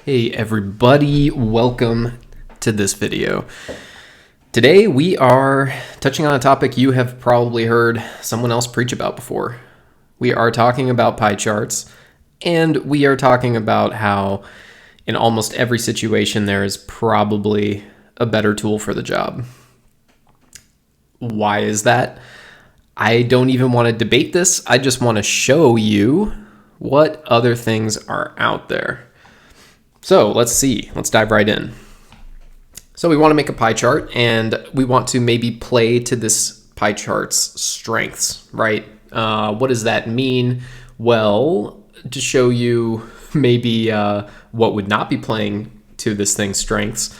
Hey everybody, welcome to this video. Today we are touching on a topic you have probably heard someone else preach about before. We are talking about pie charts, and we are talking about how in almost every situation there is probably a better tool for the job. Why is that? I don't even want to debate this. I just want to show you what other things are out there. So let's see, let's dive right in. So we want to make a pie chart, and we want to maybe play to this pie chart's strengths, right? What does that mean? Well, to show you maybe what would not be playing to this thing's strengths,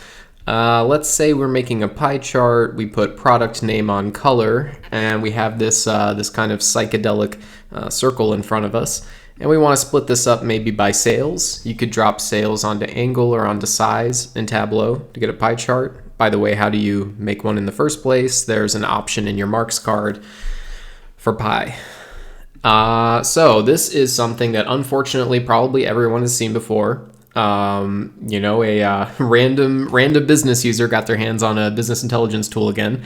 let's say we're making a pie chart, we put product name on color, and we have this kind of psychedelic circle in front of us. And we want to split this up maybe by sales. You could drop sales onto angle or onto size in Tableau to get a pie chart. By the way, how do you make one in the first place? There's an option in your marks card for pie. So this is something that unfortunately probably everyone has seen before. A random business user got their hands on a business intelligence tool again.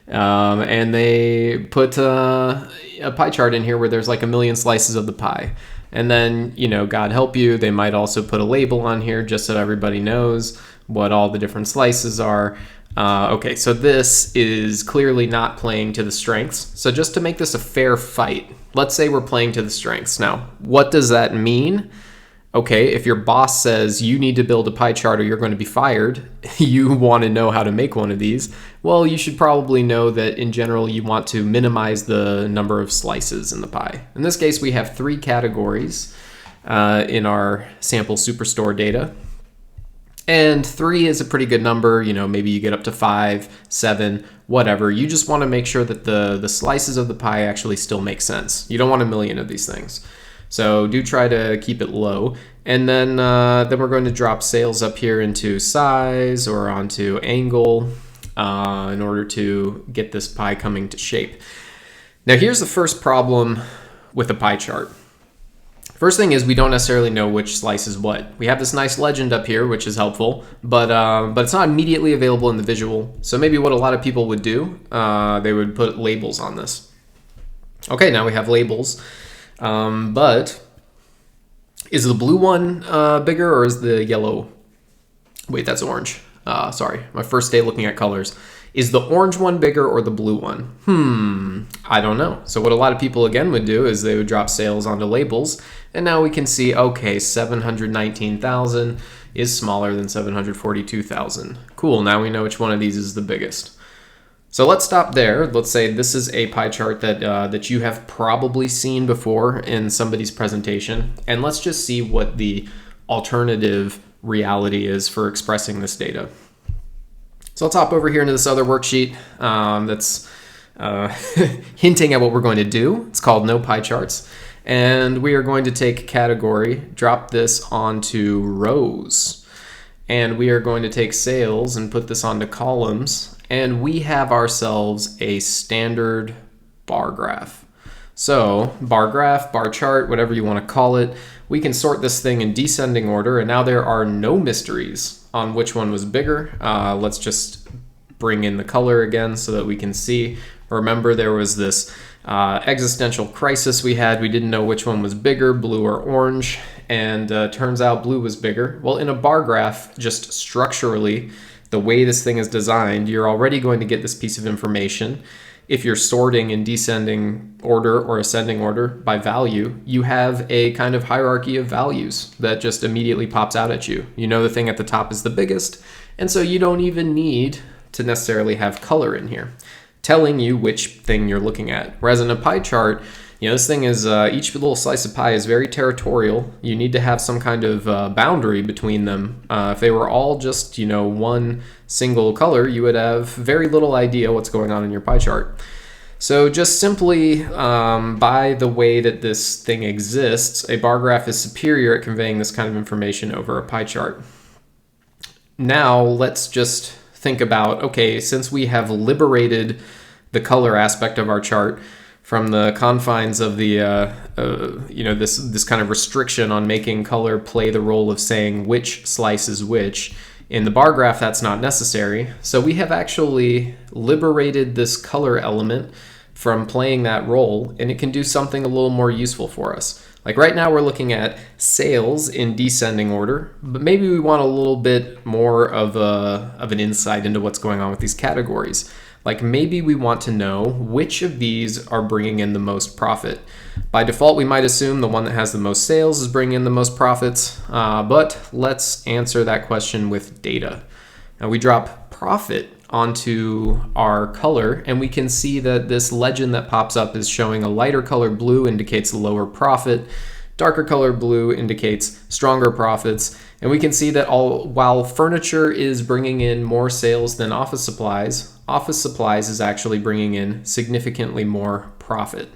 And they put a pie chart in here where there's like a million slices of the pie. And then, God help you, they might also put a label on here just so everybody knows what all the different slices are. Okay, so this is clearly not playing to the strengths. So just to make this a fair fight, let's say we're playing to the strengths. Now, what does that mean? Okay, if your boss says you need to build a pie chart or you're going to be fired, you want to know how to make one of these, well, you should probably know that in general you want to minimize the number of slices in the pie. In this case, we have 3 categories in our sample superstore data. And 3 is a pretty good number. Maybe you get up to 5, 7, whatever. You just want to make sure that the slices of the pie actually still make sense. You don't want a million of these things. So do try to keep it low. And then we're going to drop sales up here into size or onto angle in order to get this pie coming to shape. Now here's the first problem with a pie chart. First thing is we don't necessarily know which slice is what. We have this nice legend up here, which is helpful, but it's not immediately available in the visual. So maybe what a lot of people would do, they would put labels on this. Okay, now we have labels. But is the blue one bigger or is the yellow? Wait, that's orange. Sorry, my first day looking at colors. Is the orange one bigger or the blue one? I don't know. So what a lot of people again would do is they would drop sales onto labels, and now we can see, okay, 719,000 is smaller than 742,000. Cool, now we know which one of these is the biggest. So let's stop there. Let's say this is a pie chart that you have probably seen before in somebody's presentation. And let's just see what the alternative reality is for expressing this data. So let's hop over here into this other worksheet that's hinting at what we're going to do. It's called No Pie Charts. And we are going to take category, drop this onto rows. And we are going to take sales and put this onto columns. And we have ourselves a standard bar graph. So bar graph, bar chart, whatever you want to call it, we can sort this thing in descending order, and now there are no mysteries on which one was bigger. Let's just bring in the color again so that we can see. Remember, there was this existential crisis we had. We didn't know which one was bigger, blue or orange, and turns out blue was bigger. Well, in a bar graph, just structurally, the way this thing is designed, you're already going to get this piece of information. If you're sorting in descending order or ascending order by value, you have a kind of hierarchy of values that just immediately pops out at you. You know the thing at the top is the biggest, and so you don't even need to necessarily have color in here telling you which thing you're looking at. Whereas in a pie chart, this thing is, each little slice of pie is very territorial. You need to have some kind of boundary between them. If they were all just, one single color, you would have very little idea what's going on in your pie chart. So just simply by the way that this thing exists, a bar graph is superior at conveying this kind of information over a pie chart. Now let's just think about, okay, since we have liberated the color aspect of our chart from the confines of the this kind of restriction on making color play the role of saying which slice is which. In the bar graph, that's not necessary. So we have actually liberated this color element from playing that role, and it can do something a little more useful for us. Like right now we're looking at sales in descending order, but maybe we want a little bit more of an insight into what's going on with these categories. Like maybe we want to know which of these are bringing in the most profit. By default, we might assume the one that has the most sales is bringing in the most profits, but let's answer that question with data. Now we drop profit onto our color, and we can see that this legend that pops up is showing a lighter color blue indicates lower profit, darker color blue indicates stronger profits, and we can see that while furniture is bringing in more sales than office supplies is actually bringing in significantly more profit.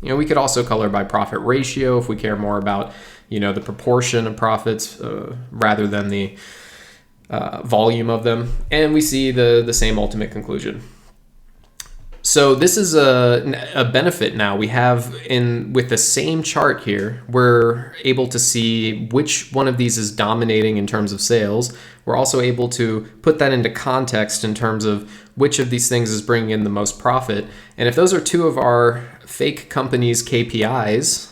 We could also color by profit ratio if we care more about the proportion of profits rather than the volume of them, and we see the same ultimate conclusion. So this is a benefit now we have with the same chart here. We're able to see which one of these is dominating in terms of sales. We're also able to put that into context in terms of which of these things is bringing in the most profit. And if those are two of our fake companies' KPIs,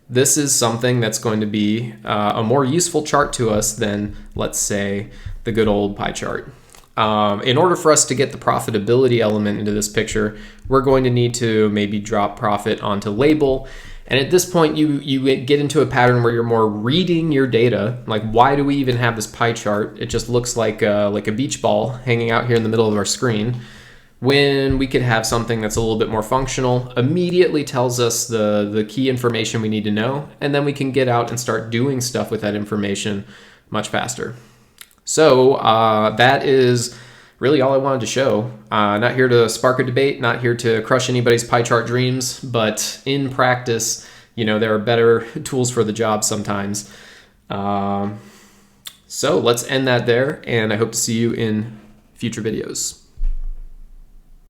this is something that's going to be a more useful chart to us than, let's say, the good old pie chart. In order for us to get the profitability element into this picture, we're going to need to maybe drop profit onto label. And at this point, you get into a pattern where you're more reading your data. Like, why do we even have this pie chart? It just looks like a beach ball hanging out here in the middle of our screen, when we could have something that's a little bit more functional, immediately tells us the key information we need to know, and then we can get out and start doing stuff with that information much faster. So that is really all I wanted to show. Not here to spark a debate, not here to crush anybody's pie chart dreams, but in practice, there are better tools for the job sometimes. So let's end that there, and I hope to see you in future videos.